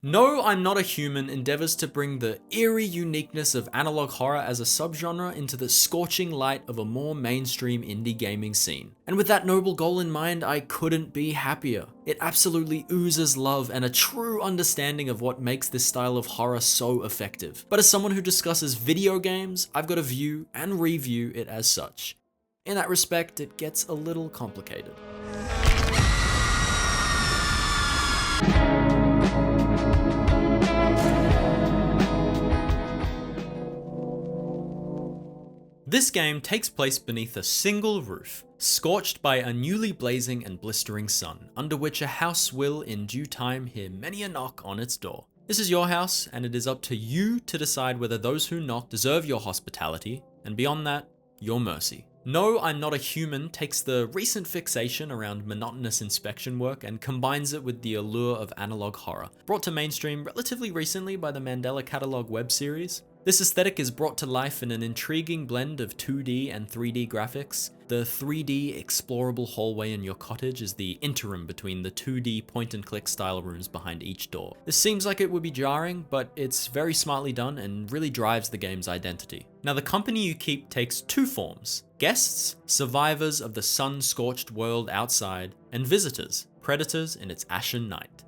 No, I'm Not a Human endeavors to bring the eerie uniqueness of analog horror as a subgenre into the scorching light of a more mainstream indie gaming scene. And with that noble goal in mind, I couldn't be happier. It absolutely oozes love and a true understanding of what makes this style of horror so effective. But as someone who discusses video games, I've got to view and review it as such. In that respect, it gets a little complicated. This game takes place beneath a single roof, scorched by a newly blazing and blistering sun, under which a house will, in due time, hear many a knock on its door. This is your house, and it is up to you to decide whether those who knock deserve your hospitality, and beyond that, your mercy. No, I'm Not a Human takes the recent fixation around monotonous inspection work and combines it with the allure of analog horror, brought to mainstream relatively recently by the Mandela Catalog web series. This aesthetic is brought to life in an intriguing blend of 2D and 3D graphics. The 3D explorable hallway in your cottage is the interim between the 2D point-and-click style rooms behind each door. This seems like it would be jarring, but it's very smartly done and really drives the game's identity. Now, the company you keep takes two forms: guests, survivors of the sun-scorched world outside, and visitors, predators in its ashen night.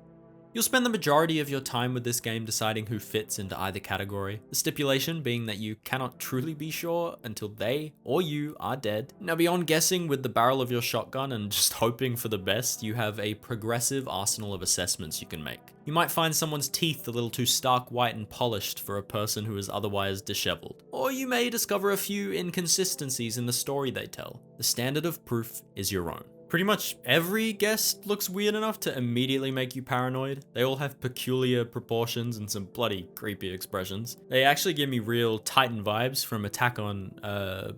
You'll spend the majority of your time with this game deciding who fits into either category, the stipulation being that you cannot truly be sure until they or you are dead. Now, beyond guessing with the barrel of your shotgun and just hoping for the best, you have a progressive arsenal of assessments you can make. You might find someone's teeth a little too stark white and polished for a person who is otherwise disheveled. Or you may discover a few inconsistencies in the story they tell. The standard of proof is your own. Pretty much every guest looks weird enough to immediately make you paranoid. They all have peculiar proportions and some bloody creepy expressions. They actually give me real Titan vibes from Attack on,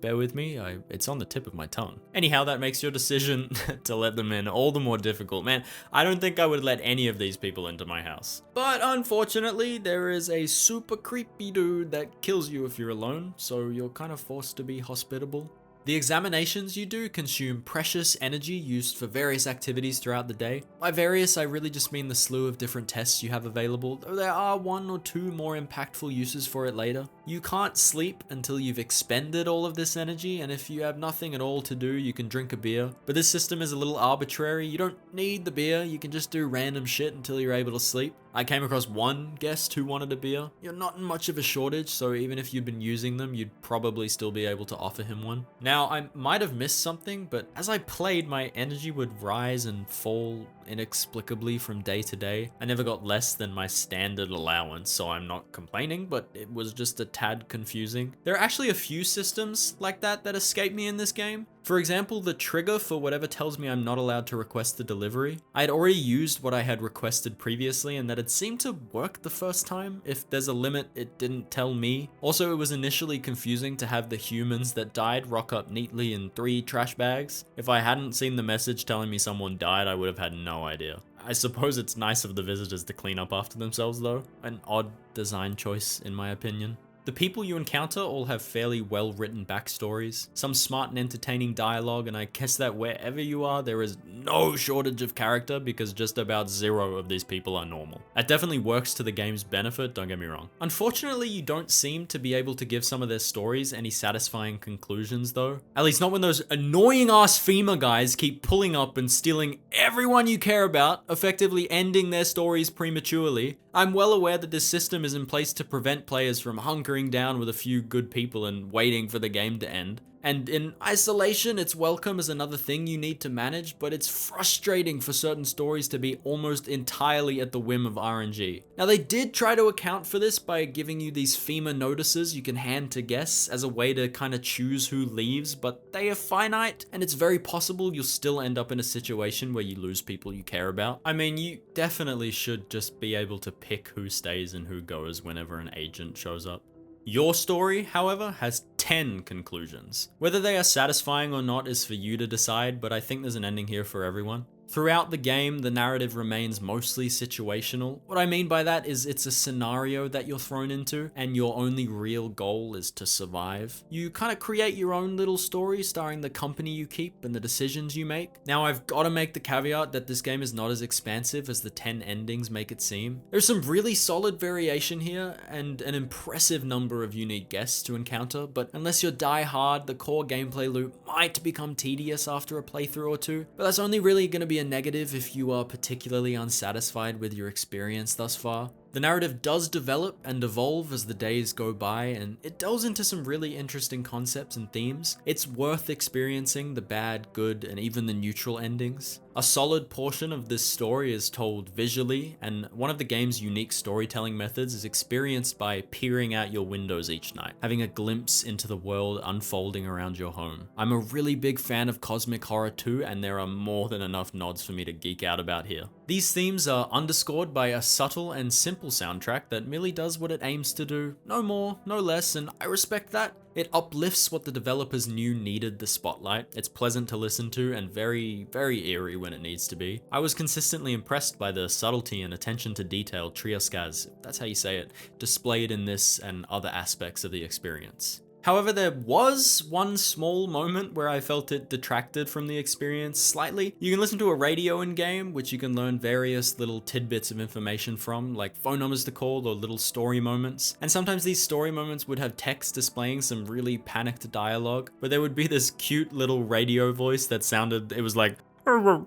bear with me, it's on the tip of my tongue. Anyhow, that makes your decision to let them in all the more difficult. Man, I don't think I would let any of these people into my house. But unfortunately, there is a super creepy dude that kills you if you're alone, so you're kind of forced to be hospitable. The examinations you do consume precious energy used for various activities throughout the day. By various, I really just mean the slew of different tests you have available, though there are one or two more impactful uses for it later. You can't sleep until you've expended all of this energy, and if you have nothing at all to do, you can drink a beer. But this system is a little arbitrary. You don't need the beer, you can just do random shit until you're able to sleep. I came across one guest who wanted a beer. You're not in much of a shortage, so even if you'd been using them, you'd probably still be able to offer him one. Now, I might have missed something, but as I played, my energy would rise and fall inexplicably from day to day. I never got less than my standard allowance, so I'm not complaining, but it was just a tad confusing. There are actually a few systems like that escape me in this game. For example, the trigger for whatever tells me I'm not allowed to request the delivery. I had already used what I had requested previously, and that had seemed to work the first time. If there's a limit, it didn't tell me. Also, it was initially confusing to have the humans that died rock up neatly in 3 trash bags. If I hadn't seen the message telling me someone died, I would have had no idea. I suppose it's nice of the visitors to clean up after themselves though. An odd design choice in my opinion. The people you encounter all have fairly well-written backstories, some smart and entertaining dialogue, and I guess that wherever you are, there is no shortage of character because just about 0 of these people are normal. That definitely works to the game's benefit, don't get me wrong. Unfortunately, you don't seem to be able to give some of their stories any satisfying conclusions though. At least not when those annoying-ass FEMA guys keep pulling up and stealing everyone you care about, effectively ending their stories prematurely. I'm well aware that this system is in place to prevent players from hunkering down with a few good people and waiting for the game to end. And in isolation, it's welcome as another thing you need to manage, but it's frustrating for certain stories to be almost entirely at the whim of RNG. Now, they did try to account for this by giving you these FEMA notices you can hand to guests as a way to kind of choose who leaves, but they are finite, and it's very possible you'll still end up in a situation where you lose people you care about. I mean, you definitely should just be able to pick who stays and who goes whenever an agent shows up. Your story, however, has 10 conclusions. Whether they are satisfying or not is for you to decide, but I think there's an ending here for everyone. Throughout the game, the narrative remains mostly situational. What I mean by that is it's a scenario that you're thrown into, and your only real goal is to survive. You kind of create your own little story starring the company you keep and the decisions you make. Now, I've got to make the caveat that this game is not as expansive as the 10 endings make it seem. There's some really solid variation here, and an impressive number of unique guests to encounter, but unless you're die-hard, the core gameplay loop might become tedious after a playthrough or two, but that's only really going to be a negative if you are particularly unsatisfied with your experience thus far. The narrative does develop and evolve as the days go by, and it delves into some really interesting concepts and themes. It's worth experiencing the bad, good, and even the neutral endings. A solid portion of this story is told visually, and one of the game's unique storytelling methods is experienced by peering out your windows each night, having a glimpse into the world unfolding around your home. I'm a really big fan of cosmic horror too, and there are more than enough nods for me to geek out about here. These themes are underscored by a subtle and simple soundtrack that merely does what it aims to do, no more, no less, and I respect that. It uplifts what the developers knew needed the spotlight. It's pleasant to listen to and very, very eerie when it needs to be. I was consistently impressed by the subtlety and attention to detail Trioskaz, that's how you say it, displayed in this and other aspects of the experience. However, there was one small moment where I felt it detracted from the experience slightly. You can listen to a radio in-game, which you can learn various little tidbits of information from, like phone numbers to call or little story moments. And sometimes these story moments would have text displaying some really panicked dialogue, but there would be this cute little radio voice that sounded, it was like, and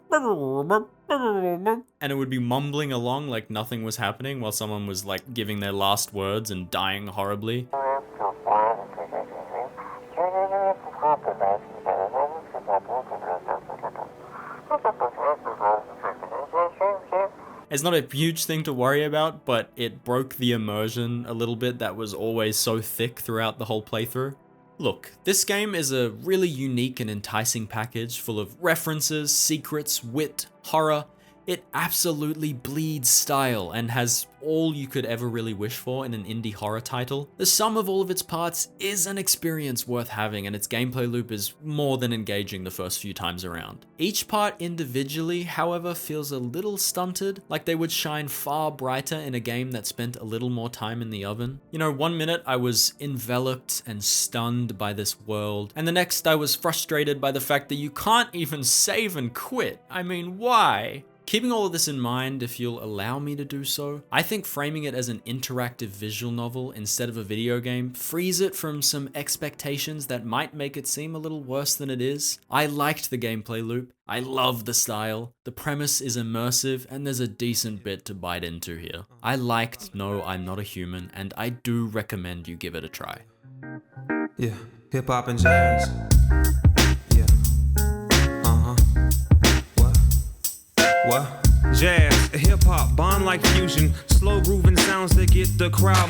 it would be mumbling along like nothing was happening while someone was like giving their last words and dying horribly. It's not a huge thing to worry about, but it broke the immersion a little bit that was always so thick throughout the whole playthrough. Look, this game is a really unique and enticing package full of references, secrets, wit, horror. It absolutely bleeds style and has all you could ever really wish for in an indie horror title. The sum of all of its parts is an experience worth having, and its gameplay loop is more than engaging the first few times around. Each part individually, however, feels a little stunted, like they would shine far brighter in a game that spent a little more time in the oven. You know, one minute I was enveloped and stunned by this world, and the next I was frustrated by the fact that you can't even save and quit. I mean, why? Keeping all of this in mind, if you'll allow me to do so, I think framing it as an interactive visual novel instead of a video game frees it from some expectations that might make it seem a little worse than it is. I liked the gameplay loop, I love the style, the premise is immersive, and there's a decent bit to bite into here. I liked No, I'm Not a Human, and I do recommend you give it a try. Yeah, hip hop and jazz. Yeah. What? Jazz, hip hop, bond like fusion, slow grooving sounds that get the crowd